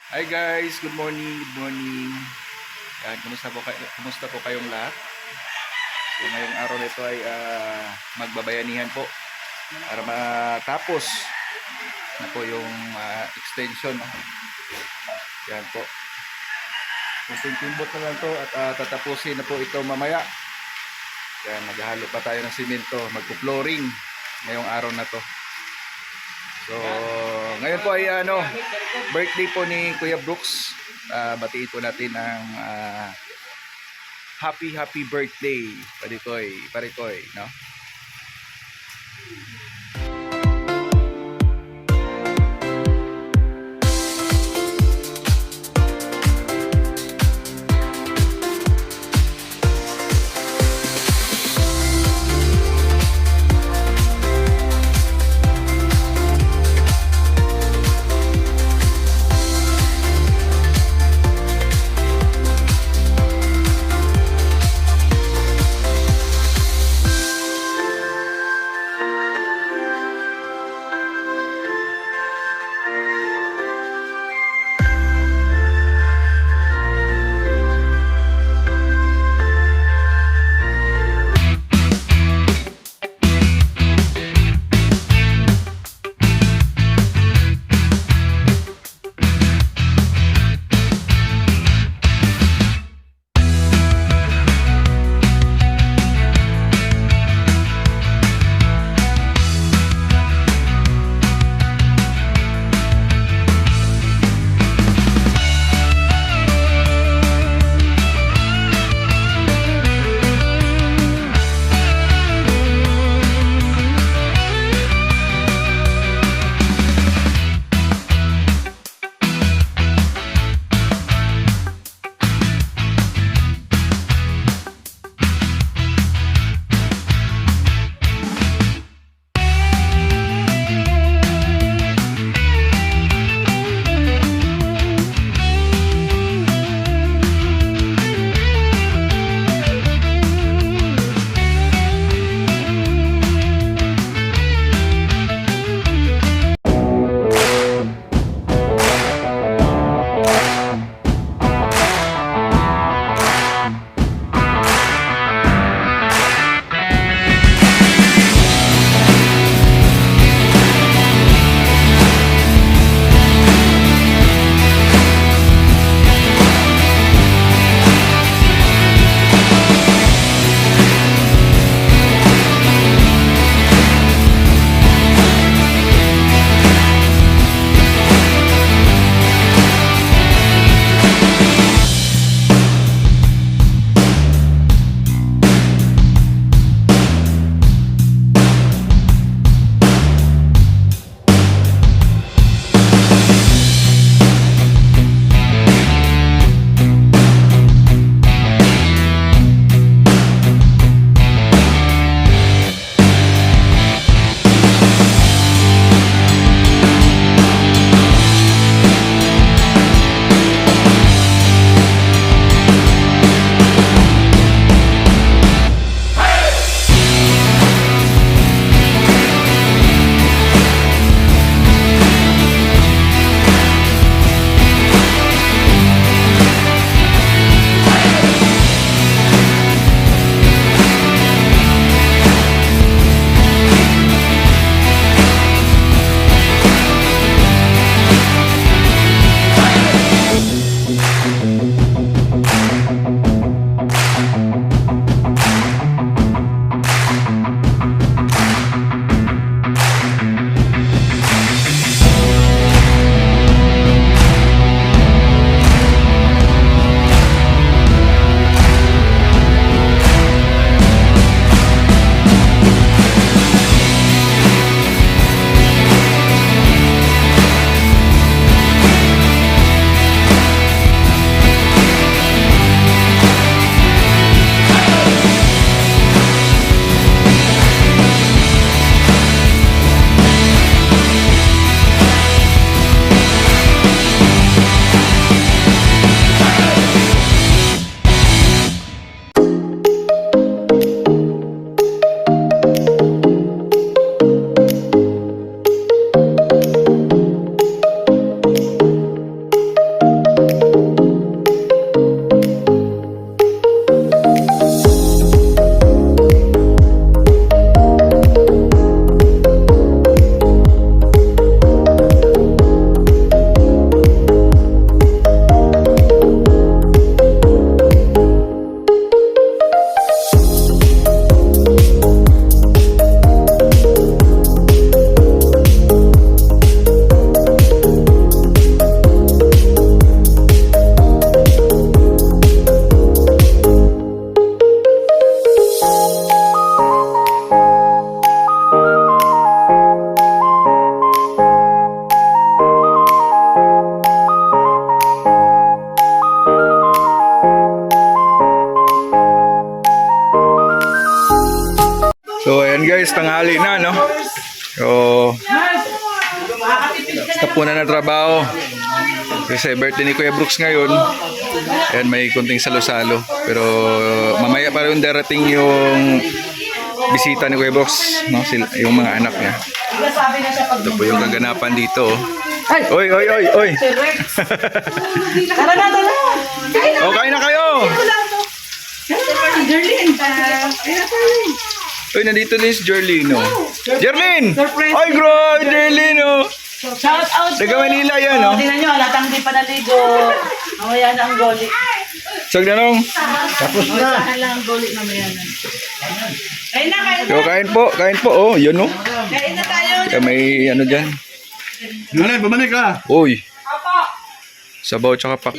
Hi guys, good morning, good morning. Yan, kumusta po kayong lahat? So ngayong araw nito ay magbabayanihan po para matapos na po yung extension. Yan po. Timbot na lang to at tatapusin na po ito mamaya. Yan, maghahalo pa tayo ng simento, magpo-flooring ngayong araw na to. So, ngayon po ay birthday po ni Kuya Brooks. Batiin po natin ang happy birthday, Parikoy, no? guys, tanghali na, no? So, tapos na ng trabaho. Kasi birthday ni Kuya Brooks ngayon. Ayan, may kunting salo-salo. Pero mamaya pa rin darating yung bisita ni Kuya Brooks, no? Yung mga anak niya. Ito po yung kaganapan dito. Oy, oy, oy, oy. Tara na, tara. O, kain na kayo. Jerlyn. Uy, nandito din si Jerlyn, no? Jerlyn! Surprise. Ay, grabe, Jerlyn, no? Shout out. Taga Manila yan, no? Tingnan nyo, latang di pa naligo. Mamaya na ang goli. Sag na nung. Tapos na. lang ang goli mamaya na. Kain na, kain na. So, kain po. Oh, yun, no? Kain na tayo. Kaya may ano dyan. Nanay, bumalik ka. Uy. Sabaw tsaka pak.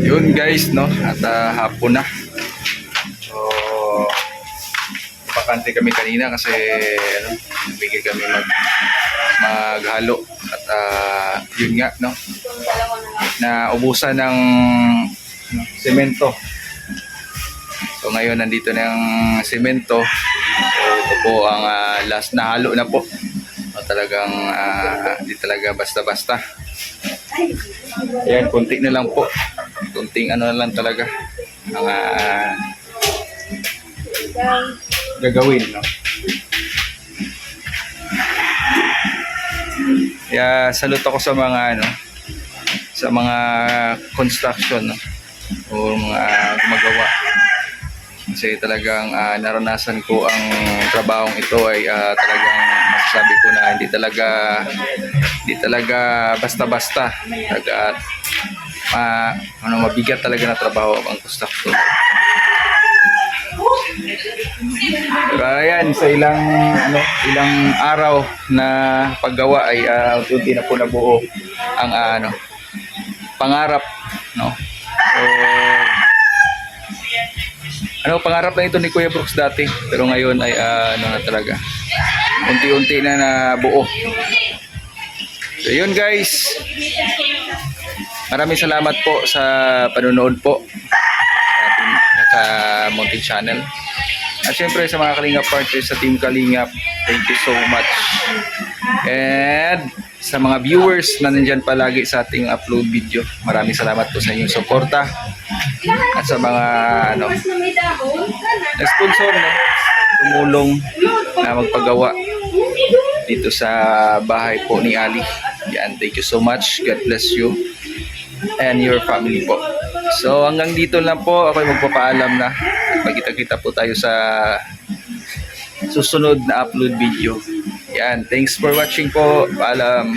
Yun guys, no? At hapon na. So, bakante kami kanina kasi ano, bigay kami maghalo. At yun nga, no? Na ubusan ng semento. So ngayon nandito na yung semento. So ito po ang last na halo na po. So, talagang hindi talaga basta-basta. Ayan, kunti na lang po. Kunting ano na lang talaga ang gagawin, no? Kaya salute ako sa mga ano, sa mga construction, no? O mga gumagawa. Kasi talagang naranasan ko ang trabahong ito ay talagang masasabi ko na hindi talaga basta-basta. Talaga mabigat talaga na trabaho ang construction. Pero ayan, sa ilang araw na paggawa ay unti na po nabuo ang pangarap, no? So, pangarap na ito ni Kuya Brooks dati, pero ngayon ay na talaga unti-unti na nabuo. So yun guys, maraming salamat po sa panonood po sa Mountain Channel. At syempre sa mga Kalingap partners sa Team Kalingap, thank you so much. And sa mga viewers na nandyan palagi sa ating upload video, maraming salamat po sa inyong suporta. At sa mga sponsor, no, tumulong na magpagawa dito sa bahay po ni Ali. Yan, thank you so much. God bless you and your family po. So hanggang dito lang po, ako'y magpapaalam na. Magkita-kita po tayo sa susunod na upload video. Yan, thanks for watching po. Paalam.